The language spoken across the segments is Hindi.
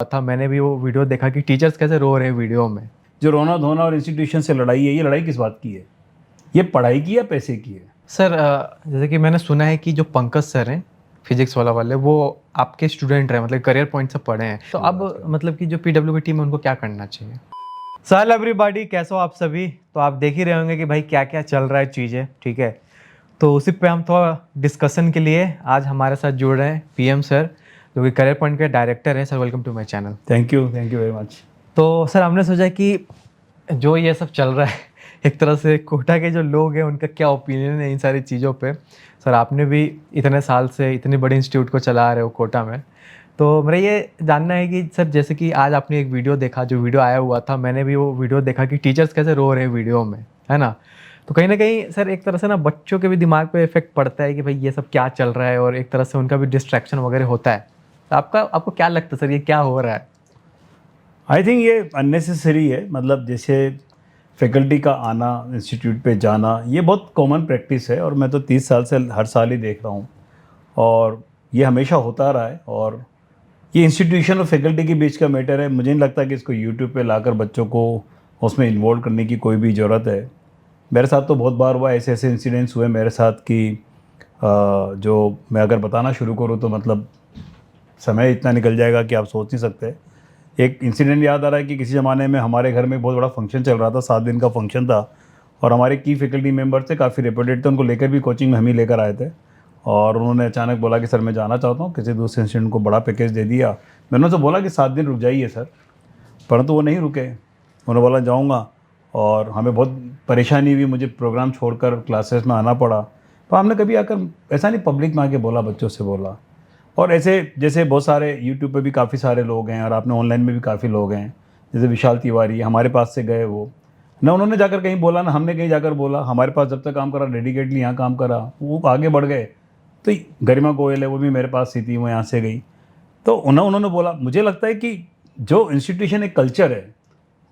था। मैंने भी वो वीडियो देखा कि टीचर्स कैसे रो रहे हैं वीडियो में। जो रोना धोना और इंस्टीट्यूशन से लड़ाई है, ये लड़ाई किस बात की है? ये पढ़ाई की या पैसे की है? सर जैसे कि मैंने सुना है कि जो पंकज सर हैं फिजिक्स वाले वो आपके स्टूडेंट रहे, मतलब करियर पॉइंट से पढ़े हैं, तो अब मतलब कि जो पीडब्ल्यू की टीम है उनको क्या करना चाहिए? सर एवरीबॉडी, कैसे हो आप सभी? तो आप देख ही रहे होंगे कि भाई क्या क्या चल रहा है चीज़ें, ठीक है। तो उसी पे हम थोड़ा डिस्कशन के लिए आज हमारे साथ जुड़ रहे हैं पीएम सर, जो कि करियर पॉइंट के डायरेक्टर है। Sir welcome to my channel. Thank you very much. तो सर हमने सोचा कि जो ये सब चल रहा है एक तरह से कोटा के जो लोग हैं उनका क्या ओपिनियन है इन सारी चीज़ों पे। सर आपने भी इतने साल से इतनी बड़ी इंस्टीट्यूट को चला रहे हो कोटा में, तो मेरा ये जानना है कि सर जैसे कि आज आपने एक वीडियो देखा, जो वीडियो आया हुआ था, मैंने भी वो वीडियो देखा कि टीचर्स कैसे रो रहे हैं वीडियो में, है ना। तो कहीं ना कहीं सर एक तरह से ना बच्चों के भी दिमाग पे इफेक्ट पड़ता है कि भाई ये सब क्या चल रहा है, और एक तरह से उनका भी डिस्ट्रैक्शन वगैरह होता है। तो आपको क्या लगता है सर, ये क्या हो रहा है? आई थिंक ये अननेसेसरी है। मतलब जैसे फैकल्टी का आना, इंस्टीट्यूट पे जाना, ये बहुत कॉमन प्रैक्टिस है और मैं तो 30 साल से हर साल ही देख रहा हूँ और ये हमेशा होता रहा है। और ये इंस्टीट्यूशन और फैकल्टी के बीच का मैटर है। मुझे नहीं लगता कि इसको यूट्यूब पे लाकर बच्चों को उसमें इन्वॉल्व करने की कोई भी ज़रूरत है। मेरे साथ तो बहुत बार हुआ, ऐसे ऐसे इंसिडेंट्स हुए मेरे साथ कि जो मैं अगर बताना शुरू करूँ तो मतलब समय इतना निकल जाएगा कि आप सोच नहीं सकते। एक इंसिडेंट याद आ रहा है कि किसी ज़माने में हमारे घर में बहुत बड़ा फंक्शन चल रहा था, 7 दिन का फंक्शन था और हमारे की फैकल्टी मेंबर थे, काफ़ी रेपुटेड थे, उनको लेकर भी कोचिंग में हम ही लेकर आए थे। और उन्होंने अचानक बोला कि सर मैं जाना चाहता हूँ, किसी दूसरे इंस्टीट्यूट को बड़ा पैकेज दे दिया। मैंने उनसे बोला कि 7 दिन रुक जाइए सर, परंतु वो नहीं रुके। उन्होंने बोला जाऊँगा, और हमें बहुत परेशानी हुई, मुझे प्रोग्राम छोड़कर क्लासेस में आना पड़ा। तो हमने कभी आकर ऐसा नहीं पब्लिक में आके बोला, बच्चों से बोला। और ऐसे जैसे बहुत सारे यूट्यूब पे भी काफ़ी सारे लोग हैं और आपने ऑनलाइन में भी काफ़ी लोग हैं, जैसे विशाल तिवारी हमारे पास से गए, वो ना उन्होंने जाकर कहीं बोला ना हमने कहीं जाकर बोला। हमारे पास जब तक काम करा, डेडिकेटली यहाँ काम करा, वो आगे बढ़ गए। तो गरिमा गोयल है, वो भी मेरे पास ही थी, वो यहाँ से गई। तो उन्होंने बोला। मुझे लगता है कि जो इंस्टीट्यूशन एक कल्चर है,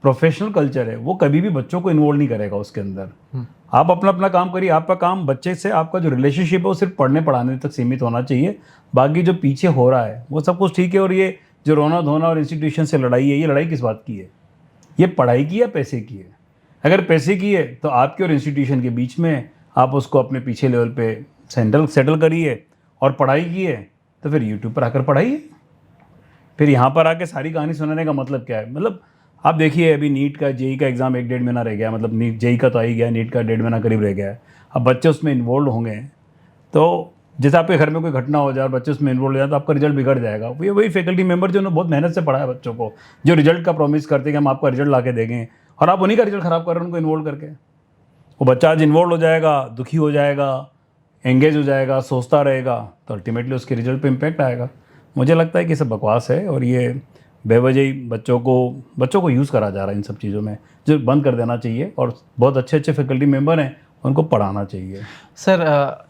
प्रोफेशनल कल्चर है, वो कभी भी बच्चों को इन्वॉल्व नहीं करेगा उसके अंदर। आप अपना अपना काम करिए। आपका काम बच्चे से, आपका जो रिलेशनशिप है वो सिर्फ पढ़ने पढ़ाने तक सीमित होना चाहिए। बाकी जो पीछे हो रहा है वो सब कुछ ठीक है। और ये जो रोना धोना और इंस्टीट्यूशन से लड़ाई है, ये लड़ाई किस बात की है? ये पढ़ाई की या पैसे की है? अगर पैसे की है तो आपके और इंस्टीट्यूशन के बीच में आप उसको अपने पीछे लेवल पे सेटल करिए। और पढ़ाई की है तो फिर यूट्यूब पर आकर पढ़ाइए। फिर यहाँ पर आके सारी कहानी सुनाने का मतलब क्या है? मतलब आप देखिए, अभी नीट का, जेई का एग्ज़ाम 1-1.5 महीना रह गया। मतलब नीट जेई का तो आ ही गया, नीट का 1.5 महीना करीब रह गया है। अब बच्चे उसमें इन्वॉल्व होंगे, तो जैसे आपके घर में कोई घटना हो जाए और बच्चे उसमें इन्वॉल्व हो जाए तो आपका रिजल्ट बिगड़ जाएगा। ये वही फैकल्टी मेंबर जो बहुत मेहनत से पढ़ा है बच्चों को, जो रिजल्ट का प्रॉमिस करते हैं कि हम आपका रिजल्ट ला के देंगे, और आप उन्हीं का रिजल्ट ख़राब कर रहे हैं उनको इन्वॉल्व करके। वो बच्चा आज इन्वॉल्व हो जाएगा, दुखी हो जाएगा, एंगेज हो जाएगा, सोचता रहेगा, तो अल्टीमेटली उसके रिजल्ट पे इम्पैक्ट आएगा। मुझे लगता है कि सब बकवास है और ये बेवजह ही बच्चों को यूज़ करा जा रहा है इन सब चीज़ों में, जो बंद कर देना चाहिए। और बहुत अच्छे अच्छे फैकल्टी मेंबर हैं, उनको पढ़ाना चाहिए। सर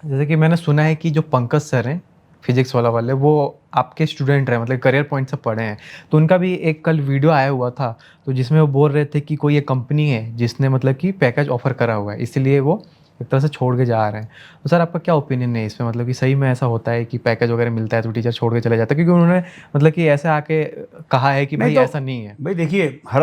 जैसे कि मैंने सुना है कि जो पंकज सर हैं फिजिक्स वाले वो आपके स्टूडेंट रहे, मतलब करियर पॉइंट से पढ़े हैं, तो उनका भी एक कल वीडियो आया हुआ था, तो जिसमें वो बोल रहे थे कि कोई एक कंपनी है जिसने मतलब कि पैकेज ऑफर करा हुआ है, इसलिए वो एक तरह से छोड़ के जा रहे हैं। तो सर आपका क्या ओपिनियन है इसमें, मतलब कि सही में ऐसा होता है कि पैकेज वगैरह मिलता है तो टीचर छोड़ के चले जाता है? क्योंकि उन्होंने मतलब कि ऐसे आके कहा है कि भाई तो ऐसा नहीं है। भाई देखिए, हर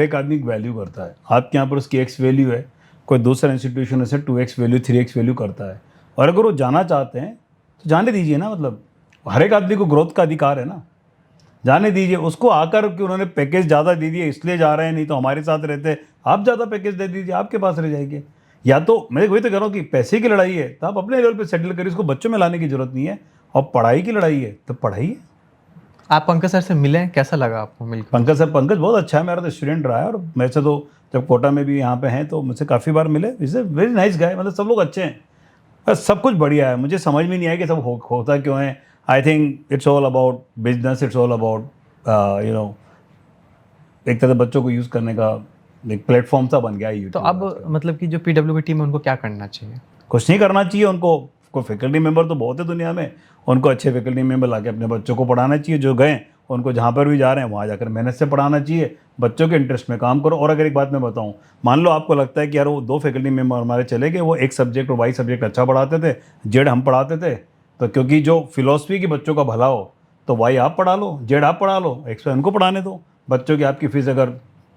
एक आदमी की वैल्यू करता है। आपके यहाँ पर उसकी एक्स वैल्यू है, कोई दूसरा इंस्टीट्यूशन उसे 2x वैल्यू 3x वैल्यू करता है। और अगर वो जाना चाहते हैं तो जाने दीजिए ना। मतलब हर एक आदमी को ग्रोथ का अधिकार है ना, जाने दीजिए उसको। आकर कि उन्होंने पैकेज ज़्यादा दे दिए इसलिए जा रहे हैं, नहीं तो हमारे साथ रहते, आप ज़्यादा पैकेज दे दीजिए, आपके पास रह जाएंगे। या तो मैं वही तो कह रहा हूँ कि पैसे की लड़ाई है तो आप अपने लेवल पे सेटल करिए, इसको बच्चों में लाने की जरूरत नहीं है। और पढ़ाई की लड़ाई है तो पढ़ाइए। आप पंकज सर से मिले, कैसा लगा आपको मिलकर? पंकज बहुत अच्छा है, मेरा तो स्टूडेंट रहा है। और मेरे से तो जब कोटा में भी यहाँ पे हैं तो मुझसे काफ़ी बार मिले। Is a very nice guy. मतलब सब लोग अच्छे हैं, बस सब कुछ बढ़िया है। मुझे समझ में नहीं आया कि सब होता क्यों है। I think it's all about business, it's all about एक तरह से बच्चों को यूज़ करने का एक प्लेटफॉर्म सा बन गया है तो यूट्यूब। अब मतलब कि जो पीडब्ल्यू की टीम है उनको क्या करना चाहिए? कुछ नहीं करना चाहिए उनको। कोई फैकल्टी मेंबर तो बहुत है दुनिया में, उनको अच्छे फैकल्टी मेंबर लाके अपने बच्चों को पढ़ाना चाहिए। जो गए उनको जहाँ पर भी जा रहे हैं वहाँ जाकर मेहनत से पढ़ाना चाहिए, बच्चों के इंटरेस्ट में काम करो। और अगर एक बात मैं बताऊँ, मान लो आपको लगता है कि यार वो 2 फैकल्टी मेंबर हमारे चले गए, वो एक सब्जेक्ट और वाई सब्जेक्ट अच्छा पढ़ाते थे, जेड हम पढ़ाते थे, तो क्योंकि जो फिलॉसफी की बच्चों का भला हो, तो वाई आप पढ़ा लो, जेड आप पढ़ा लो, एक्स वाई उनको पढ़ाने दो। बच्चों की आपकी फीस अगर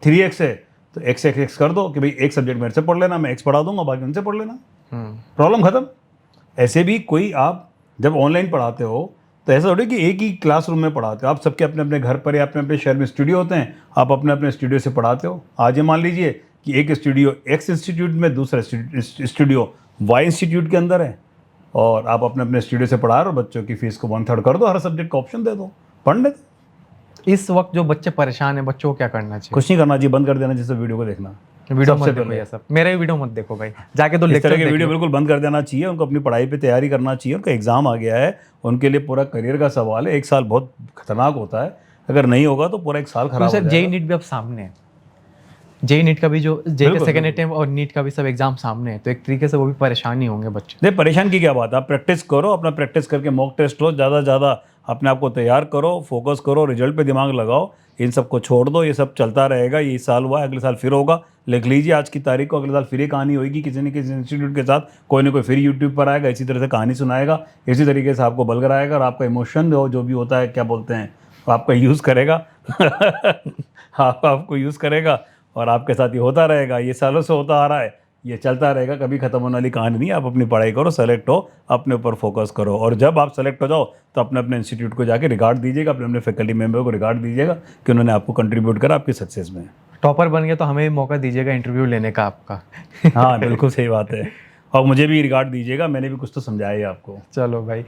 3x है तो x कर दो कि भाई एक सब्जेक्ट मेरे से पढ़ लेना, मैं x पढ़ा दूंगा, बाकी उनसे पढ़ लेना, प्रॉब्लम खत्म। ऐसे भी कोई आप जब ऑनलाइन पढ़ाते हो तो ऐसा थोड़ी कि एक ही क्लासरूम में पढ़ाते हो, आप सबके अपने अपने घर पर या अपने अपने शहर में स्टूडियो होते हैं, आप अपने अपने स्टूडियो से पढ़ाते हो। आज ये मान लीजिए कि एक स्टूडियो एक्स इंस्टीट्यूट में, दूसरा स्टूडियो वाई इंस्टीट्यूट के अंदर है, और आप अपने अपने स्टूडियो से पढ़ा रहे हो, बच्चों की फीस को 1/3 कर दो, हर सब्जेक्ट का ऑप्शन दे दो, पढ़ने दो। इस वक्त जो बच्चे परेशान हैं, बच्चों को क्या करना चाहिए? कुछ नहीं करना चाहिए, बंद कर देना जैसे वीडियो को देखना। वीडियो मत सबसे देखो, पहले ये सब मेरे वीडियो मत देखो भाई, जाके तो इस लेक्चर तरह के देख वीडियो लो। बिल्कुल बंद कर देना चाहिए। उनको अपनी पढ़ाई पे तैयारी करना चाहिए, उनका एग्जाम आ गया है, उनके लिए पूरा करियर का सवाल है। एक साल बहुत खतरनाक होता है, अगर नहीं होगा तो पूरा एक साल खराब हो सर जाएगा। जेई नीट भी अब सामने है, जेई नीट का भी जो जेई सेकंड अटेम्प्ट और नीट का भी सब एग्जाम सामने है, तो एक तरीके से वो भी परेशान ही होंगे बच्चे। नहीं, परेशान की क्या बात है, आप प्रैक्टिस करो, अपना प्रैक्टिस करके मॉक टेस्ट लो, ज़्यादा से ज़्यादा अपने आप को तैयार करो, फोकस करो, रिजल्ट पे दिमाग लगाओ, इन सब को छोड़ दो। ये सब चलता रहेगा, ये साल हुआ, अगले साल फिर होगा। लिख लीजिए आज की तारीख को, अगले साल फिर ये कहानी होगी, किसी न किसी इंस्टीट्यूट के साथ कोई ना कोई फिर यूट्यूब पर आएगा, इसी तरह से कहानी सुनाएगा, इसी तरीके से आपको बल कराएगा, और आपका इमोशन जो भी होता है, क्या बोलते हैं, आपका यूज़ करेगा आपको यूज़ करेगा, और आपके साथ ये होता रहेगा। ये सालों से होता आ रहा है, ये चलता रहेगा, कभी खत्म होने वाली कहानी नहीं है। आप अपनी पढ़ाई करो, सेलेक्ट हो, अपने ऊपर फोकस करो, और जब आप सेलेक्ट हो जाओ तो अपने अपने इंस्टीट्यूट को जाके रिगार्ड दीजिएगा, अपने अपने फैकल्टी मेंबर को रिगार्ड दीजिएगा कि उन्होंने आपको कंट्रीब्यूट करा आपकी सक्सेस में। टॉपर बन गया तो हमें भी मौका दीजिएगा इंटरव्यू लेने का आपका। हाँ बिल्कुल सही बात है, और मुझे भी रिगार्ड दीजिएगा, मैंने भी कुछ तो समझाया है आपको। चलो भाई,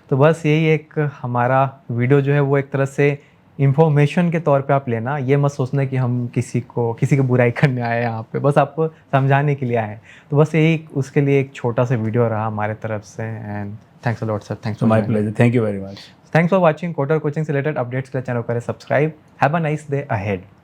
तो बस यही एक हमारा वीडियो जो है वो एक तरह से इंफॉर्मेशन के तौर पे आप लेना, ये मत सोचना कि हम किसी की बुराई करने आए हैं यहाँ पे, बस आपको समझाने के लिए आए हैं। तो बस यही उसके लिए एक छोटा सा वीडियो रहा हमारे तरफ से, and thanks a lot sir, thanks my pleasure, thank you very much. Thanks for watching. Kota coaching से रिलेटेड अपडेट्स के लिए चैनल करें subscribe. Have a nice day ahead.